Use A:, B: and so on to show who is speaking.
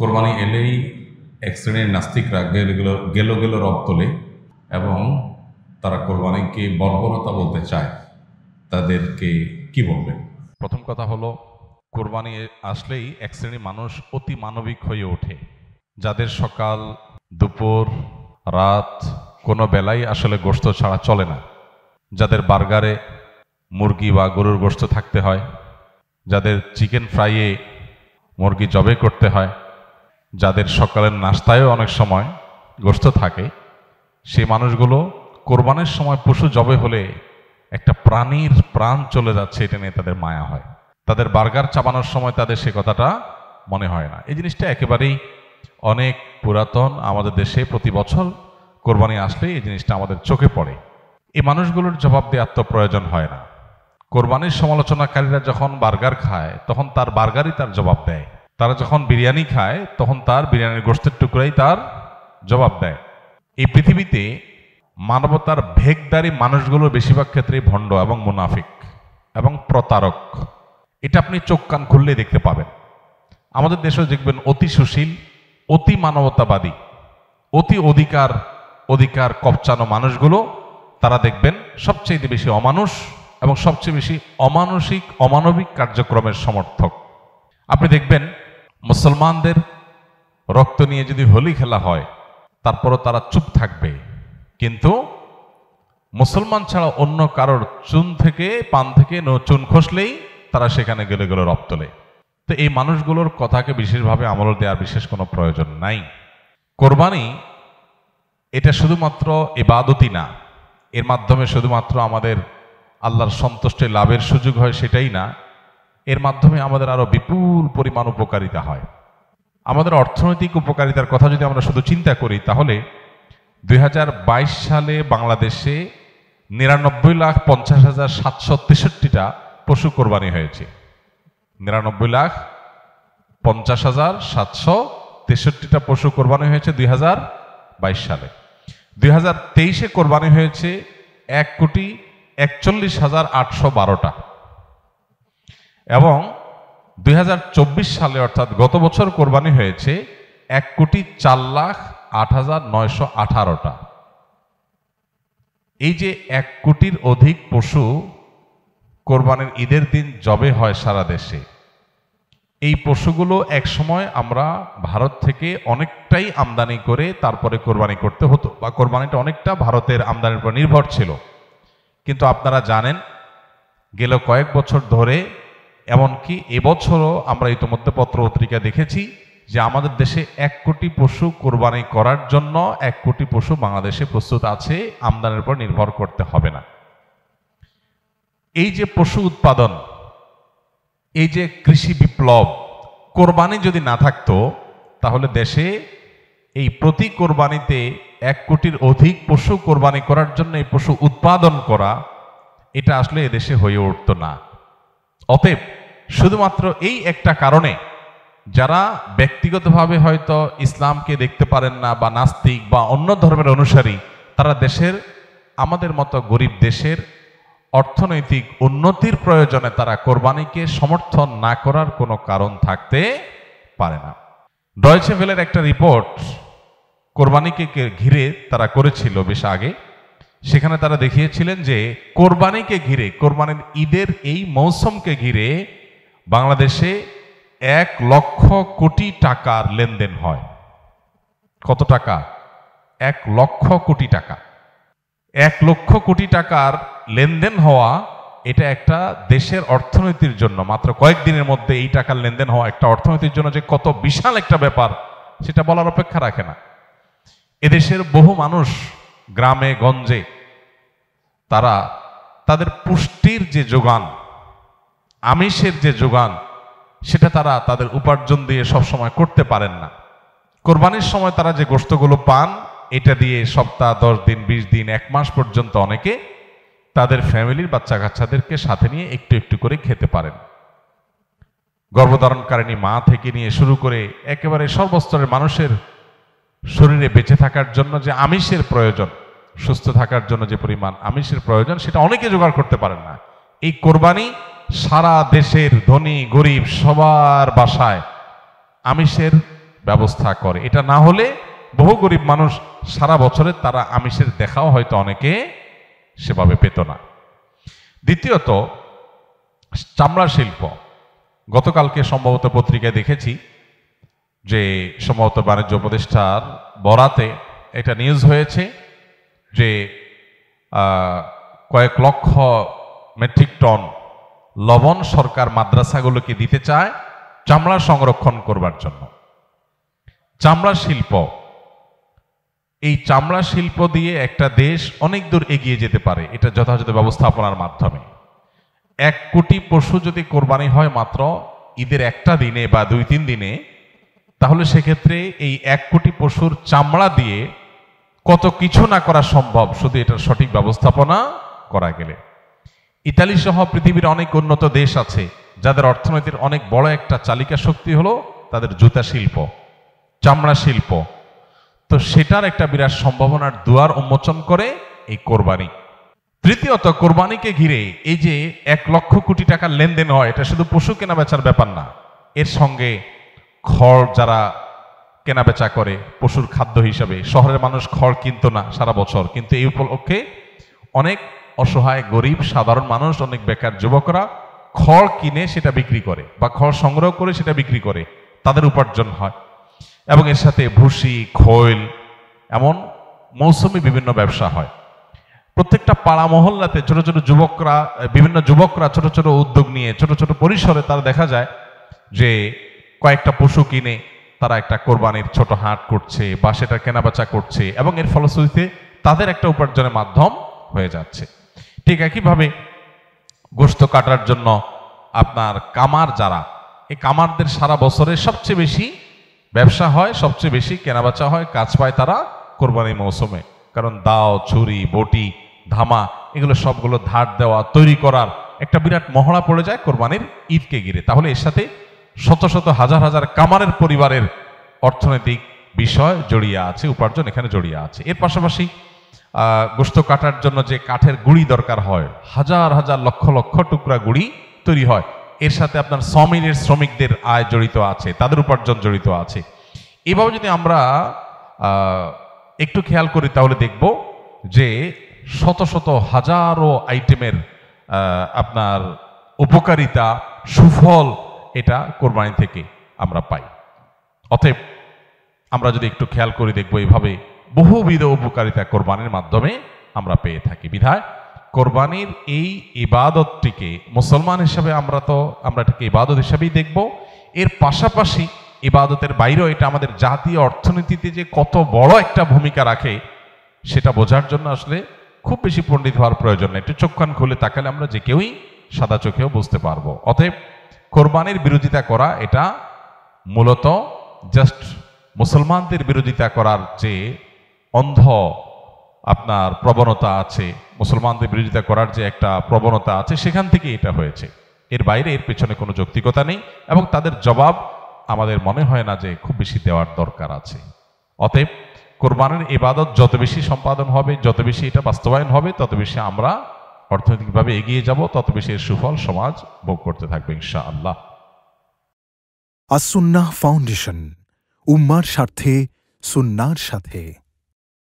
A: কোরবানি এলেই এক শ্রেণীর নাস্তিকরা গেল গেল রব তোলে এবং তারা কোরবানিকে বর্বরতা বলতে চায়। তাদেরকে কি বলবেন?
B: প্রথম কথা হলো, কোরবানি আসলেই এক শ্রেণীর মানুষ অতি মানবিক হয়ে ওঠে, যাদের সকাল দুপুর রাত কোনো বেলায় আসলে গোশত ছাড়া চলে না, যাদের বার্গারে মুরগি বা গরুর গোশত থাকতে হয়, যাদের চিকেন ফ্রাইয়ে মুরগি জবে করতে হয়, যাদের সকালের নাস্তায়ও অনেক সময় গোশত থাকে, সেই মানুষগুলো কোরবানির সময় পশু জবে হলে একটা প্রাণীর প্রাণ চলে যাচ্ছে এটা নিয়ে তাদের মায়া হয়। তাদের বার্গার চাবানোর সময় তাদের সে কথাটা মনে হয় না। এই জিনিসটা একেবারেই অনেক পুরাতন। আমাদের দেশে প্রতি বছর কোরবানি আসলে এই জিনিসটা আমাদের চোখে পড়ে। এই মানুষগুলোর জবাব দেওয়ার তো প্রয়োজন হয় না। কোরবানির সমালোচনাকারীরা যখন বার্গার খায় তখন তার বার্গারই তার জবাব দেয়, তারা যখন বিরিয়ানি খায় তখন তার বিরিয়ানির গোশতের টুকরাই তার জবাব দেয়। এই পৃথিবীতে মানবতার ভেগদারি মানুষগুলো বেশিরভাগ ক্ষেত্রে ভণ্ড এবং মুনাফিক এবং প্রতারক। এটা আপনি চোখ কান খুললে দেখতে পাবেন। আমাদের দেশেও দেখবেন অতি সুশীল, অতি মানবতাবাদী, অতি অধিকার কবচানো মানুষগুলো, তারা দেখবেন সবচেয়ে বেশি অমানুষ এবং সবচেয়ে বেশি অমানবিক কার্যক্রমের সমর্থক। আপনি দেখবেন মুসলমানদের রক্ত নিয়ে যদি হোলি খেলা হয় তারপরও তারা চুপ থাকবে, কিন্তু মুসলমান ছাড়া অন্য কারোর পান থেকে চুন খসলেই তারা সেখানে গেলে রব তোলে। তো এই মানুষগুলোর কথাকে বিশেষভাবে আমল দেওয়ার বিশেষ কোনো প্রয়োজন নাই। কোরবানি এটা শুধুমাত্র ইবাদতই না, এর মাধ্যমে শুধুমাত্র আমাদের আল্লাহর সন্তুষ্টি লাভের সুযোগ হয় সেটাই না, এর মাধ্যমে আমাদের আরো বিপুল পরিমাণ উপকারিতা হয়। আমাদের অর্থনৈতিক উপকারিতার কথা যদি আমরা শুধু চিন্তা করি তাহলে 2022 সালে বাংলাদেশে 99,50,763টা পশু কোরবানি হয়েছে। 99,50,763টা পশু কোরবানি হয়েছে 2022 সালে। 2023-এ কোরবানি হয়েছে 1,41,812টা এবং 2024 সালে অর্থাৎ গত বছর কোরবানি হয়েছে 1,04,08,918টা। এই যে 1 কোটির অধিক পশু কোরবানির ঈদের দিন জবে হয় সারা দেশে, এই পশুগুলো একসময় আমরা ভারত থেকে অনেকটাই আমদানি করে তারপরে কোরবানি করতে হতো, বা কোরবানিটা অনেকটা ভারতের আমদানির উপর নির্ভর ছিল। কিন্তু আপনারা জানেন গেল কয়েক বছর ধরে, এমনকি এবছরও আমরা ইতিমধ্যে পত্রপত্রিকা দেখেছি যে আমাদের দেশে 1 কোটি পশু কোরবানি করার জন্য 1 কোটি পশু বাংলাদেশে প্রস্তুত আছে, আমদানির উপর নির্ভর করতে হবে না। এই যে পশু উৎপাদন, এই যে কৃষি বিপ্লব, কোরবানি যদি না থাকতো তাহলে দেশে এই প্রতি কোরবানিতে 1 কোটির অধিক পশু কোরবানি করার জন্য এই পশু উৎপাদন করা, এটা আসলে এদেশে হয়ে উঠতো না। অতএব শুধুমাত্র এই একটা কারণে যারা ব্যক্তিগতভাবে হয়তো ইসলামকে দেখতে পারেন না বা নাস্তিক বা অন্য ধর্মের অনুসারী, তারা আমাদের মতো গরিব দেশের অর্থনৈতিক উন্নতির প্রয়োজনে তারা কোরবানিকে সমর্থন না করার কোনো কারণ থাকতে পারে না। ডয়েচে ভেলের একটা রিপোর্ট কোরবানিকে ঘিরে তারা করেছিল বেশ আগে, সেখানে তারা দেখিয়েছিলেন যে কোরবানিকে ঘিরে, কোরবানির ঈদের এই মৌসুমকে ঘিরে বাংলাদেশে 1 লক্ষ কোটি টাকার লেনদেন হয়। কত টাকা? 1 লক্ষ কোটি টাকা। 1 লক্ষ কোটি টাকার লেনদেন হওয়া, এটা একটা দেশের অর্থনীতির জন্য, মাত্র কয়েকদিনের মধ্যে এই টাকার লেনদেন হওয়া একটা অর্থনীতির জন্য যে কত বিশাল একটা ব্যাপার সেটা বলার অপেক্ষা রাখে না। এদেশের বহু মানুষ গ্রামে গঞ্জে তারা তাদের পুষ্টির যে যোগান, আমিষের যে যোগান, সেটা তারা তাদের উপার্জন দিয়ে সবসময় করতে পারেন না। কোরবানির সময় তারা যে গোশতগুলো পান, এটা দিয়ে সপ্তাহ 10 দিন 20 দিন 1 মাস পর্যন্ত অনেকে তাদের ফ্যামিলির বাচ্চা কাচ্চাদেরকে সাথে নিয়ে একটু একটু করে খেতে পারেন। গর্ভধারণকারিণী মা থেকে নিয়ে শুরু করে একেবারে সর্বস্তরের মানুষের শরীরে বেঁচে থাকার জন্য যে আমিষের প্রয়োজন, সুস্থ থাকার জন্য যে পরিমাণ আমিষের প্রয়োজন, সেটা অনেকে জোগাড় করতে পারেন না। এই কোরবানি সারা দেশের ধনী গরিব সবার বাসায় আমিষের ব্যবস্থা করে। এটা না হলে বহু গরিব মানুষ সারা বছরে তারা আমিষের দেখাও হয়তো অনেকে সেভাবে পেত না। দ্বিতীয়ত, চামড়া শিল্প। গতকালকে সম্ভবত পত্রিকায় দেখেছি যে সম্ভবত বাণিজ্য উপদেষ্টার বরাতে এটা নিউজ হয়েছে যে কয়েক লক্ষ মেট্রিক টন লবণ সরকার মাদ্রাসাগুলোকে দিতে চায় চামড়া সংরক্ষণ করবার জন্য। চামড়া শিল্প, এই চামড়া শিল্প দিয়ে একটা দেশ অনেক দূর এগিয়ে যেতে পারে এটা যথাযথ ব্যবস্থাপনার মাধ্যমে। 1 কোটি পশু যদি কোরবানি হয় মাত্র ঈদের একটা দিনে বা 2-3 দিনে, তাহলে সেক্ষেত্রে এই 1 কোটি পশুর চামড়া দিয়ে কত কিছু না করা সম্ভব শুধু এটার সঠিক ব্যবস্থাপনা করা গেলে। ইতালি সহ পৃথিবীর অনেক উন্নত দেশ আছে যাদের অর্থনীতির অনেক বড় একটা চালিকা শক্তি হলো তাদের জুতা শিল্প, চামড়া শিল্প। তো সেটার একটা বিরাট সম্ভাবনার দুয়ার উন্মোচন করে এই কোরবানি। তৃতীয়ত, কোরবানিকে ঘিরে এই যে 1 লক্ষ কোটি টাকার লেনদেন হয়, এটা শুধু পশু কেনা বেচার ব্যাপার না, এর সঙ্গে খড় যারা কেনা বেচা করে পশুর খাদ্য হিসাবে, শহরের মানুষ খড় কিনতো না সারা বছর, কিন্তু এই উপলক্ষে অনেক অসহায় গরিব সাধারণ মানুষ, অনেক বেকার যুবকরা খড় কিনে সেটা বিক্রি করে বা খড় সংগ্রহ করে সেটা বিক্রি করে, তাদের উপার্জন হয়। এবং এর সাথে ভুসি, খৈল, এমন মৌসুমি বিভিন্ন ব্যবসা হয়। প্রত্যেকটা পাড়া মহল্লাতে ছোট ছোট যুবকরা, বিভিন্ন যুবকরা ছোট ছোট উদ্যোগ নিয়ে ছোট ছোট পরিসরে তারা দেখা যায় যে কয়েকটা পশু কিনে তারা একটা কোরবানির ছোট হাট করছে বা সেটা কেনাবেচা করছে এবং এর ফলশ্রুতিতে তাদের একটা উপার্জনের মাধ্যম হয়ে যাচ্ছে। ঠিক একইভাবে গোশত কাটার জন্য আপনার কামার যারা, এই কামারদের সারা বছরে সবচেয়ে বেশি ব্যবসা হয়, সবচেয়ে বেশি কেনাবেচা হয়, কাজ পায় তারা কোরবানির মৌসুমে। কারণ দাও, ছুরি, বটি, ধামা এগুলো সবগুলো ধার দেওয়া, তৈরি করার একটা বিরাট মহড়া পড়ে যায় কোরবানির ঈদকে ঘিরে। তাহলে এর সাথে শত শত হাজার হাজার কামারের পরিবারের অর্থনৈতিক বিষয় জড়িয়ে আছে, উপার্জন এখানে জড়িয়ে আছে। এর পাশাপাশি গোশত কাটার জন্য যে কাঠের গুঁড়ি দরকার হয়, হাজার হাজার লক্ষ লক্ষ টুকরা গুঁড়ি তৈরি হয়, এর সাথে আপনার সমিলের শ্রমিকদের আয় জড়িত আছে, তাদের উপার্জন জড়িত আছে। এভাবে যদি আমরা একটু খেয়াল করি তাহলে দেখব যে শত শত হাজারো আইটেমের আপনার উপকারিতা, সুফল এটা কোরবানি থেকে আমরা পাই। অতএব আমরা যদি একটু খেয়াল করে দেখব এইভাবে বহুবিধ উপকারিতা কোরবানির মাধ্যমে আমরা পেয়ে থাকি। বিধায় কোরবানির এই ইবাদতটিকে মুসলমান হিসাবে আমরা এটাকে ইবাদত হিসাবেই দেখব। এর পাশাপাশি ইবাদতের বাইরেও এটা আমাদের জাতীয় অর্থনীতিতে যে কত বড় একটা ভূমিকা রাখে সেটা বোঝার জন্য আসলে খুব বেশি পণ্ডিত হওয়ার প্রয়োজন নেই। একটু চোখ কান খুলে তাকালে আমরা যে কেউই সাদা চোখেও বুঝতে পারবো। অতএব কোরবানির বিরোধিতা করা এটা মূলত জাস্ট মুসলমানদের বিরোধিতা করার যে অন্ধ আপনার প্রবণতা আছে, মুসলমানদের বিরোধিতা করার যে একটা প্রবণতা আছে, সেখান থেকে এটা হয়েছে। এর বাইরে এর পেছনে কোনো যৌক্তিকতা নেই এবং তাদের জবাব আমাদের মনে হয় না যে খুব বেশি দেওয়ার দরকার আছে। অতএব কোরবানির ইবাদত যত বেশি সম্পাদন হবে, যত বেশি এটা বাস্তবায়ন হবে, তত বেশি আমরা অর্থনৈতিকভাবে এগিয়ে যাব, তত বেশি এর সুফল সমাজ ভোগ করতে থাকবে ইনশাআল্লাহ।
C: আস সুন্নাহ ফাউন্ডেশন, উম্মার স্বার্থে সুন্নাহর সাথে।